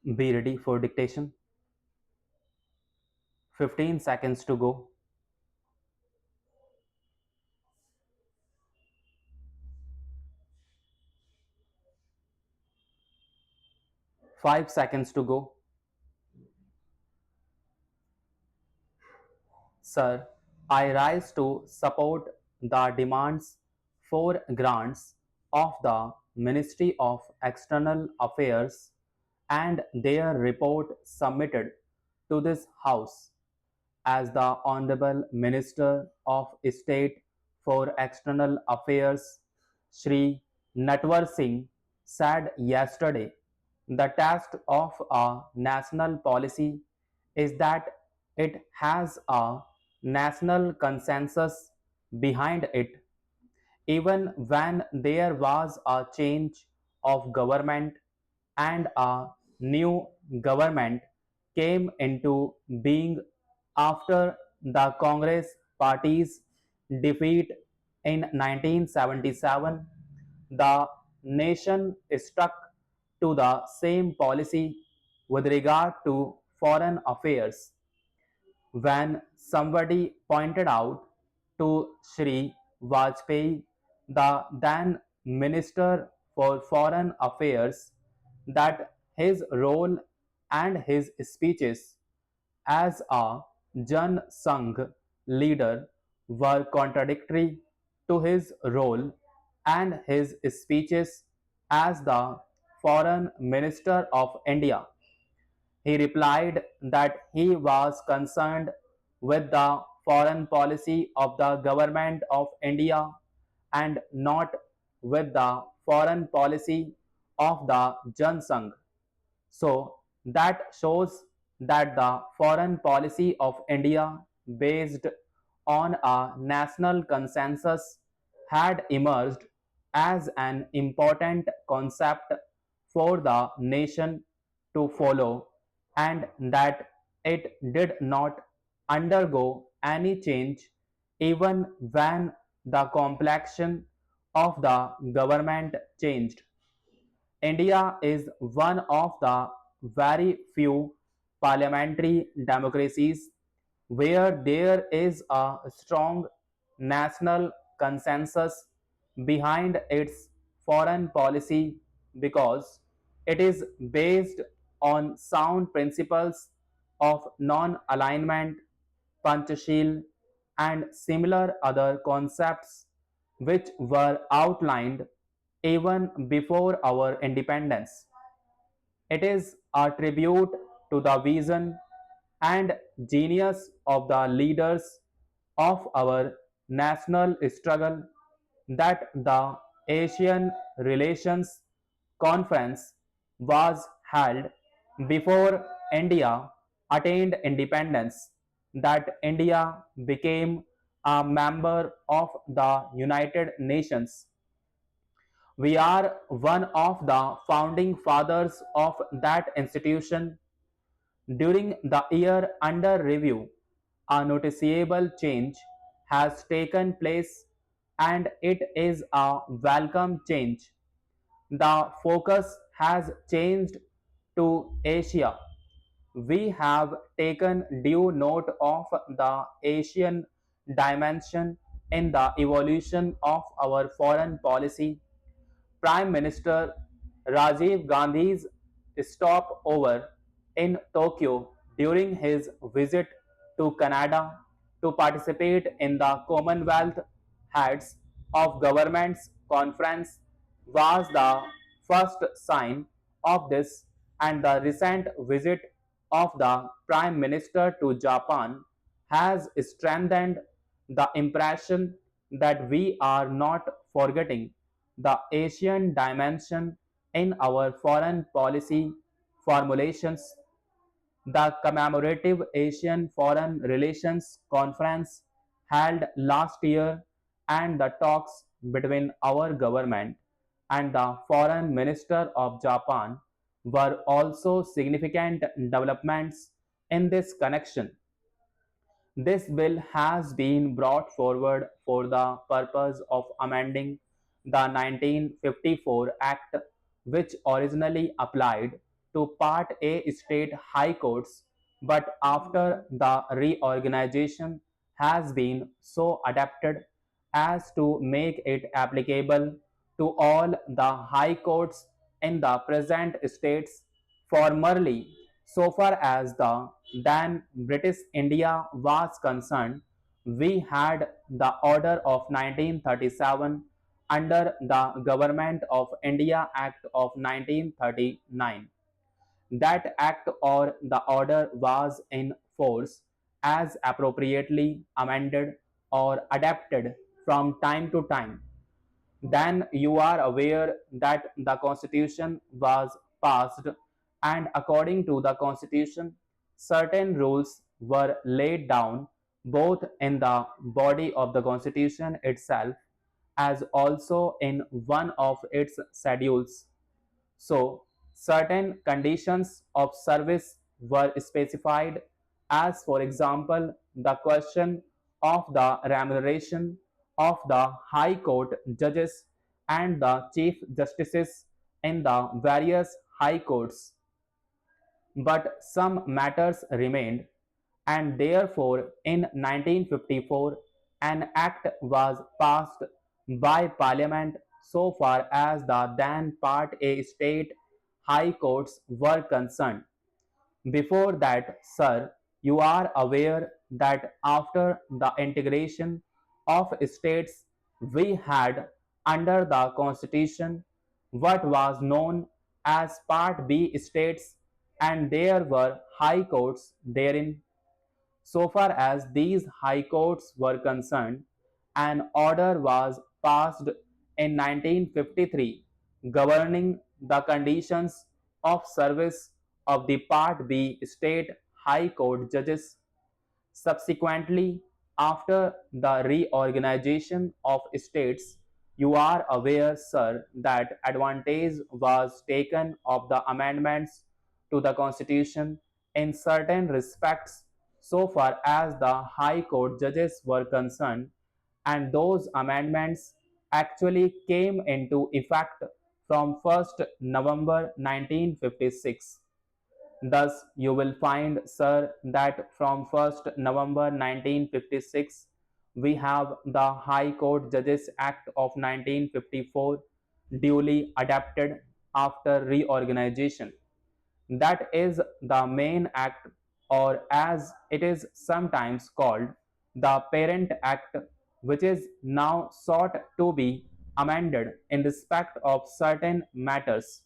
Be ready for dictation. 15 seconds to go. 5 seconds to go. Sir, I rise to support the demands for grants of the Ministry of External Affairs and their report submitted to this House as the Honorable Minister of State for External Affairs, Shri Natwar Singh, said yesterday. The test of a national policy is that it has a national consensus behind it. Even when there was a change of government and a new government came into being after the Congress party's defeat in 1977, the nation stuck to the same policy with regard to foreign affairs. When somebody pointed out to Sri Vajpayee, the then Minister for Foreign Affairs, that his role and his speeches as a Jan Sangh leader were contradictory to his role and his speeches as the Foreign Minister of India. He replied that he was concerned with the foreign policy of the government of India and not with the foreign policy of the Jansangh. So that shows that the foreign policy of India based on a national consensus had emerged as an important concept for the nation to follow and that it did not undergo any change even when the complexion of the government changed. India is one of the very few parliamentary democracies where there is a strong national consensus behind its foreign policy because it is based on sound principles of non alignment, Panchashil, and similar other concepts which were outlined even before our independence. It is a tribute to the vision and genius of the leaders of our national struggle that the Asian Relations Conference was held before India attained independence, that India became a member of the United Nations. We are one of the founding fathers of that institution. During the year under review, a noticeable change has taken place and it is a welcome change. The focus has changed to Asia. We have taken due note of the Asian dimension in the evolution of our foreign policy. Prime Minister Rajiv Gandhi's stopover in Tokyo during his visit to Canada to participate in the Commonwealth Heads of Governments Conference was the first sign of this, and the recent visit of the Prime Minister to Japan has strengthened the impression that we are not forgetting the Asian dimension in our foreign policy formulations. The commemorative Asian Foreign Relations Conference held last year and the talks between our government and the Foreign Minister of Japan were also significant developments in this connection. This bill has been brought forward for the purpose of amending the 1954 Act, which originally applied to Part A state high courts, but after the reorganization has been so adapted as to make it applicable to all the high courts in the present states. Formerly, so far as the then British India was concerned, we had the Order of 1937 under the Government of India Act of 1939. That act or the order was in force as appropriately amended or adapted from time to time. Then you are aware that the constitution was passed, and according to the constitution, certain rules were laid down both in the body of the constitution itself as also in one of its schedules. So, certain conditions of service were specified, as for example, the question of the remuneration of the High Court judges and the Chief Justices in the various High Courts. But some matters remained, and therefore in 1954 an act was passed by Parliament so far as the then Part A state high courts were concerned. Before that, sir, you are aware that after the integration of states, we had under the constitution what was known as Part B states, and there were high courts therein. So far as these high courts were concerned, an order was passed in 1953 governing the conditions of service of the Part B state high court judges. Subsequently, after the reorganization of states, you are aware, sir, that advantage was taken of the amendments to the constitution in certain respects so far as the high court judges were concerned, and those amendments actually came into effect from 1st November 1956. Thus, you will find, sir, that from 1st November 1956, we have the High Court Judges Act of 1954 duly adapted after reorganization. That is the main act, or as it is sometimes called, the Parent Act, which is now sought to be amended in respect of certain matters.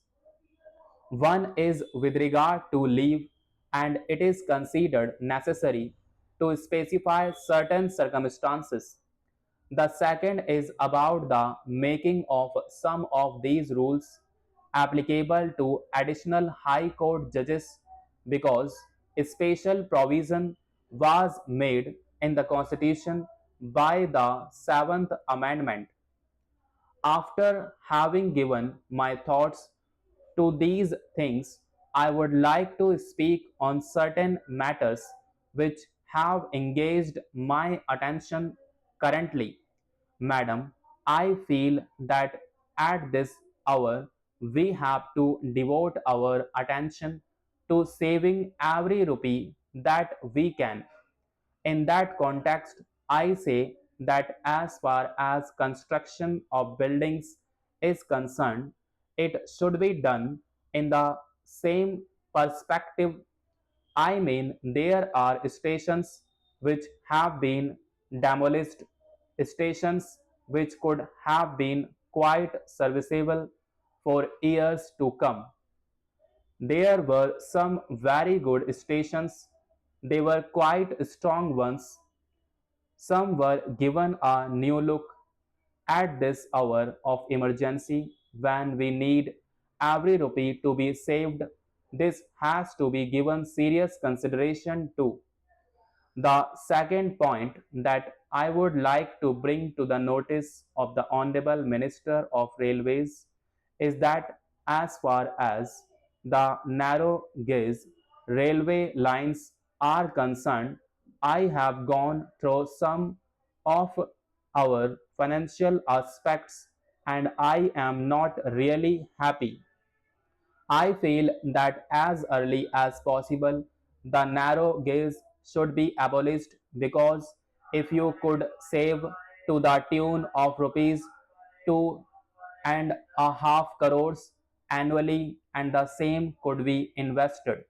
One is with regard to leave, and it is considered necessary to specify certain circumstances. The second is about the making of some of these rules applicable to additional High Court judges, because a special provision was made in the Constitution by the Seventh Amendment. After having given my thoughts to these things, I would like to speak on certain matters which have engaged my attention currently. Madam, I feel that at this hour we have to devote our attention to saving every rupee that we can. In that context, I say that as far as construction of buildings is concerned, it should be done in the same perspective. I mean, there are stations which have been demolished, stations which could have been quite serviceable for years to come. There were some very good stations, they were quite strong ones. Some were given a new look at this hour of emergency when we need every rupee to be saved. This has to be given serious consideration to. The second point that I would like to bring to the notice of the Honorable Minister of Railways is that as far as the narrow gauge railway lines are concerned, I have gone through some of our financial aspects, and I am not really happy. I feel that as early as possible, the narrow gaze should be abolished because if you could save to the tune of rupees 2.5 crores annually and the same could be invested